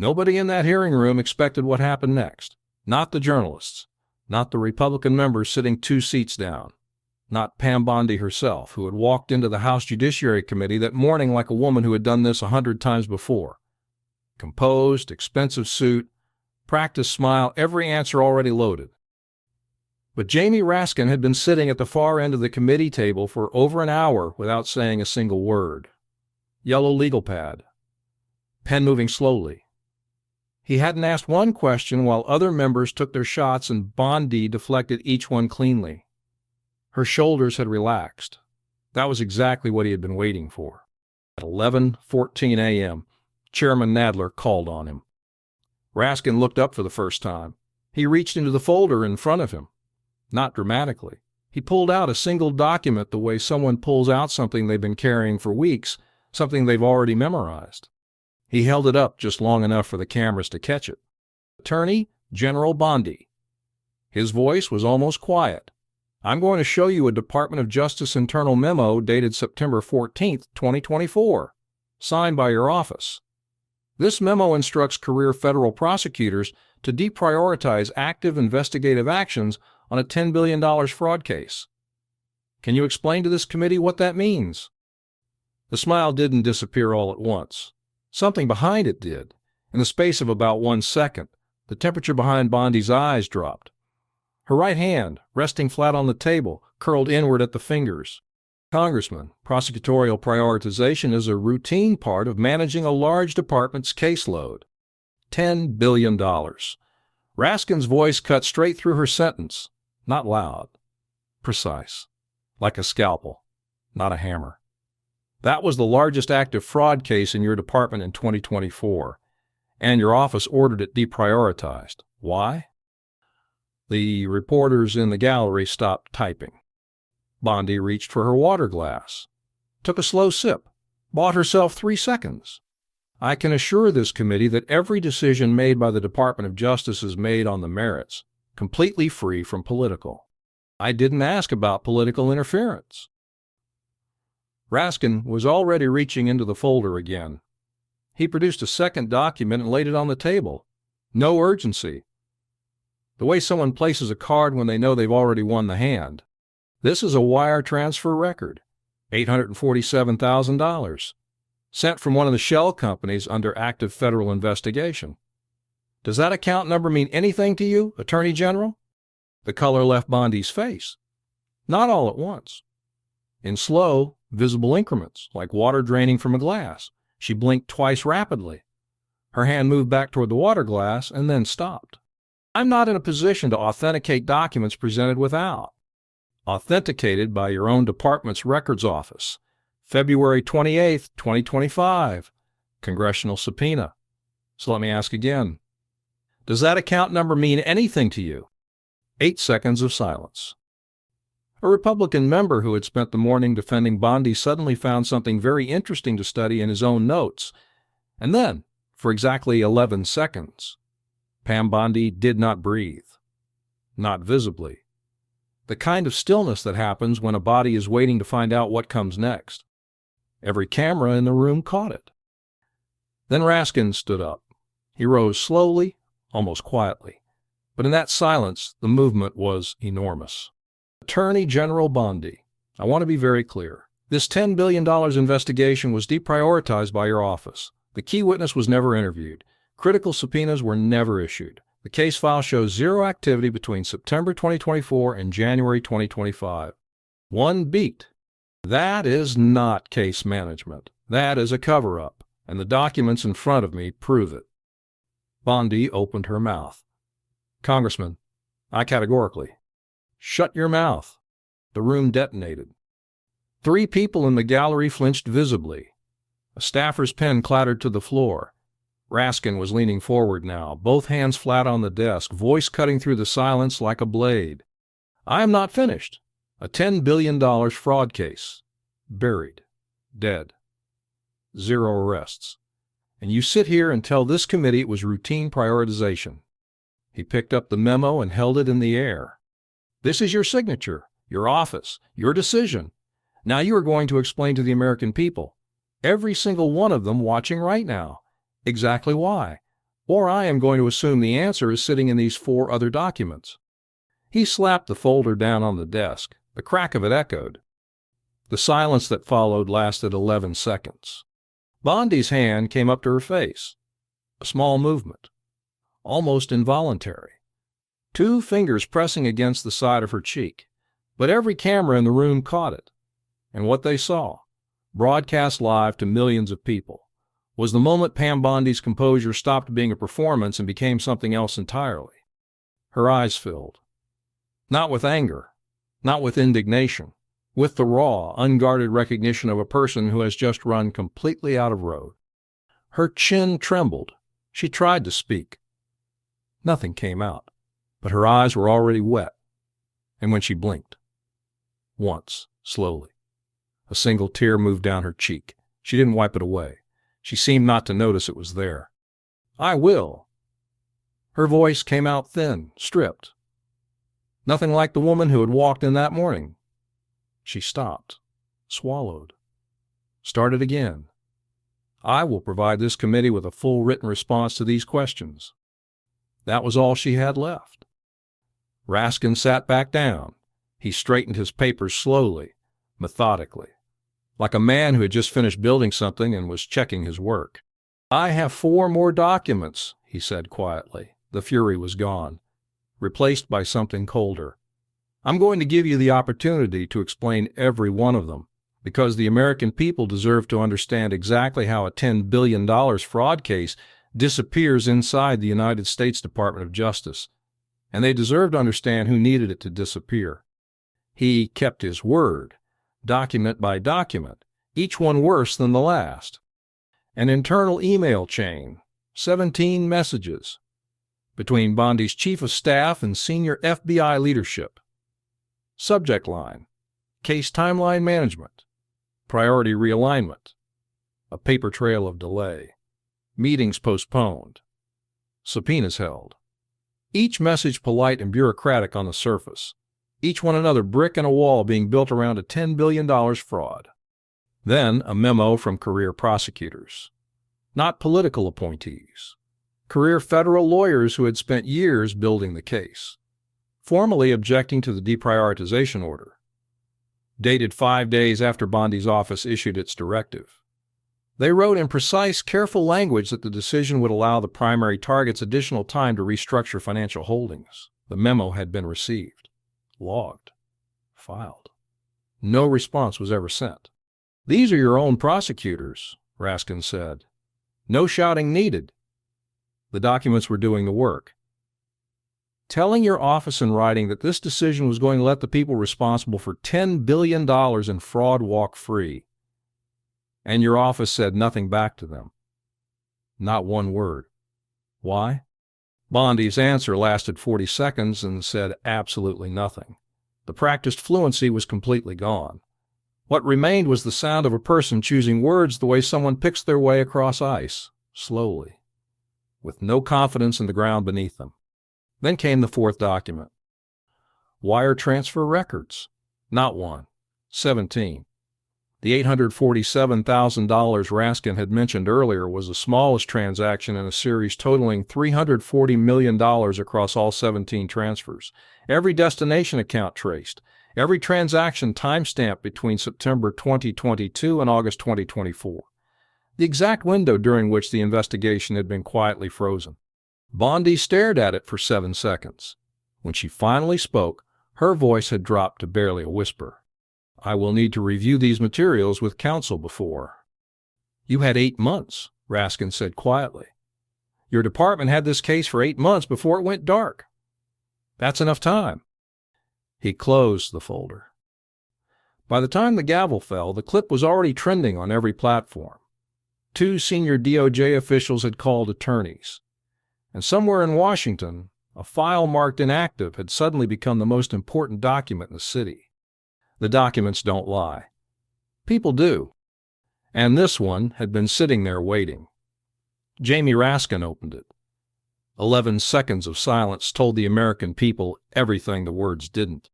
Nobody in that hearing room expected what happened next. Not the journalists. Not the Republican members sitting 2 seats down. Not Pam Bondi herself, who had walked into the House Judiciary Committee that morning like a woman who had done this 100 times before. Composed, expensive suit, practiced smile, every answer already loaded. But Jamie Raskin had been sitting at the far end of the committee table for over an hour without saying a single word. Yellow legal pad. Pen moving slowly. He hadn't asked one question while other members took their shots and Bondi deflected each one cleanly. Her shoulders had relaxed. That was exactly what he had been waiting for. At 11:14 a.m., Chairman Nadler called on him. Raskin looked up for the first time. He reached into the folder in front of him. Not dramatically. He pulled out a single document the way someone pulls out something they've been carrying for weeks, something they've already memorized. He held it up just long enough for the cameras to catch it. Attorney General Bondi. His voice was almost quiet. I'm going to show you a Department of Justice internal memo dated September 14, 2024, signed by your office. This memo instructs career federal prosecutors to deprioritize active investigative actions on a $10 billion fraud case. Can you explain to this committee what that means? The smile didn't disappear all at once. Something behind it did. In the space of about 1 second, the temperature behind Bondi's eyes dropped. Her right hand, resting flat on the table, curled inward at the fingers. Congressman, prosecutorial prioritization is a routine part of managing a large department's caseload. $10 billion. Raskin's voice cut straight through her sentence. Not loud. Precise. Like a scalpel, not a hammer. That was the largest active fraud case in your department in 2024, and your office ordered it deprioritized. Why? The reporters in the gallery stopped typing. Bondi reached for her water glass, took a slow sip, bought herself 3 seconds. I can assure this committee that every decision made by the Department of Justice is made on the merits, completely free from political. I didn't ask about political interference. Raskin was already reaching into the folder again. He produced a second document and laid it on the table. No urgency. The way someone places a card when they know they've already won the hand. This is a wire transfer record, $847,000, sent from one of the shell companies under active federal investigation. Does that account number mean anything to you, Attorney General? The color left Bondi's face. Not all at once. In slow, visible increments, like water draining from a glass. She blinked twice rapidly. Her hand moved back toward the water glass and then stopped. I'm not in a position to authenticate documents presented without. Authenticated by your own department's records office. February 28, 2025. Congressional subpoena. So let me ask again. Does that account number mean anything to you? 8 seconds of silence. A Republican member who had spent the morning defending Bondi suddenly found something very interesting to study in his own notes. And then, for exactly 11 seconds, Pam Bondi did not breathe. Not visibly. The kind of stillness that happens when a body is waiting to find out what comes next. Every camera in the room caught it. Then Raskin stood up. He rose slowly, almost quietly. But in that silence, the movement was enormous. Attorney General Bondi, I want to be very clear. This $10 billion investigation was deprioritized by your office. The key witness was never interviewed. Critical subpoenas were never issued. The case file shows zero activity between September 2024 and January 2025. One beat. That is not case management. That is a cover-up, and the documents in front of me prove it. Bondi opened her mouth. Congressman, I categorically. Shut your mouth. The room detonated. 3 people in the gallery flinched visibly. A staffer's pen clattered to the floor. Raskin was leaning forward now, both hands flat on the desk, voice cutting through the silence like a blade. I am not finished. A $10 billion fraud case. Buried. Dead. 0 arrests. And you sit here and tell this committee it was routine prioritization. He picked up the memo and held it in the air. This is your signature, your office, your decision. Now you are going to explain to the American people, every single one of them watching right now, exactly why, or I am going to assume the answer is sitting in these 4 other documents." He slapped the folder down on the desk. The crack of it echoed. The silence that followed lasted 11 seconds. Bondi's hand came up to her face. A small movement, almost involuntary. 2 fingers pressing against the side of her cheek. But every camera in the room caught it. And what they saw, broadcast live to millions of people, was the moment Pam Bondi's composure stopped being a performance and became something else entirely. Her eyes filled. Not with anger, not with indignation, with the raw, unguarded recognition of a person who has just run completely out of road. Her chin trembled. She tried to speak. Nothing came out, but her eyes were already wet. And when she blinked, once, slowly, a single tear moved down her cheek. She didn't wipe it away. She seemed not to notice it was there. "I will." Her voice came out thin, stripped. Nothing like the woman who had walked in that morning. She stopped, swallowed, started again. "I will provide this committee with a full written response to these questions." That was all she had left. Raskin sat back down. He straightened his papers slowly, methodically, like a man who had just finished building something and was checking his work. "I have 4 more documents," he said quietly. The fury was gone, replaced by something colder. "I'm going to give you the opportunity to explain every one of them, because the American people deserve to understand exactly how a $10 billion fraud case disappears inside the United States Department of Justice, and they deserve to understand who needed it to disappear." He kept his word, document by document, each one worse than the last. An internal email chain, 17 messages, between Bondi's chief of staff and senior FBI leadership. Subject line, case timeline management, priority realignment, a paper trail of delay, meetings postponed, subpoenas held. Each message polite and bureaucratic on the surface, each one another brick in a wall being built around a $10 billion fraud. Then a memo from career prosecutors, not political appointees, career federal lawyers who had spent years building the case, formally objecting to the deprioritization order, dated 5 days after Bondi's office issued its directive. They wrote in precise, careful language that the decision would allow the primary targets additional time to restructure financial holdings. The memo had been received, logged, filed. No response was ever sent. "These are your own prosecutors," Raskin said. "No shouting needed." The documents were doing the work. Telling your office in writing that this decision was going to let the people responsible for $10 billion in fraud walk free. And your office said nothing back to them. Not one word. Why? Bondi's answer lasted 40 seconds and said absolutely nothing. The practiced fluency was completely gone. What remained was the sound of a person choosing words the way someone picks their way across ice, slowly, with no confidence in the ground beneath them. Then came the 4th document. Wire transfer records. Not one. 17. The $847,000 Raskin had mentioned earlier was the smallest transaction in a series totaling $340 million across all 17 transfers. Every destination account traced. Every transaction timestamped between September 2022 and August 2024. The exact window during which the investigation had been quietly frozen. Bondi stared at it for 7 seconds. When she finally spoke, her voice had dropped to barely a whisper. "I will need to review these materials with counsel before." "You had 8 months," Raskin said quietly. "Your department had this case for 8 months before it went dark. That's enough time." He closed the folder. By the time the gavel fell, the clip was already trending on every platform. 2 senior DOJ officials had called attorneys. And somewhere in Washington, a file marked inactive had suddenly become the most important document in the city. The documents don't lie. People do. And this one had been sitting there waiting. Jamie Raskin opened it. 11 seconds of silence told the American people everything the words didn't.